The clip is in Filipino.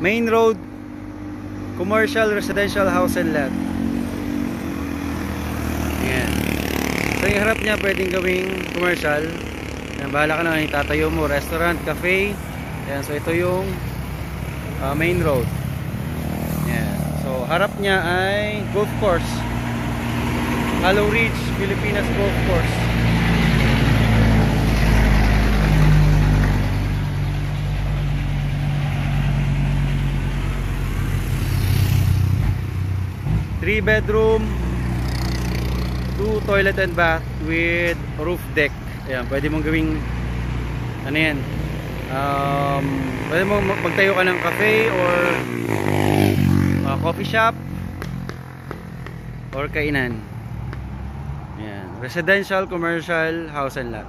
Main road, commercial, residential house and lot. Ayan. So yung harap niya pwedeng gawing commercial. Ayan, bahala ka na itatayo mo. Restaurant, cafe. Ayan, so ito yung main road. Ayan. So harap niya ay golf course. Hollow Ridge, Pilipinas Golf Course. Three bedroom, 2 toilet and bath with roof deck. Ayan, pwede mong gawing ano yan, pwede mong magtayo ka ng cafe or coffee shop or kainan. Ayan, residential, commercial, house and lot.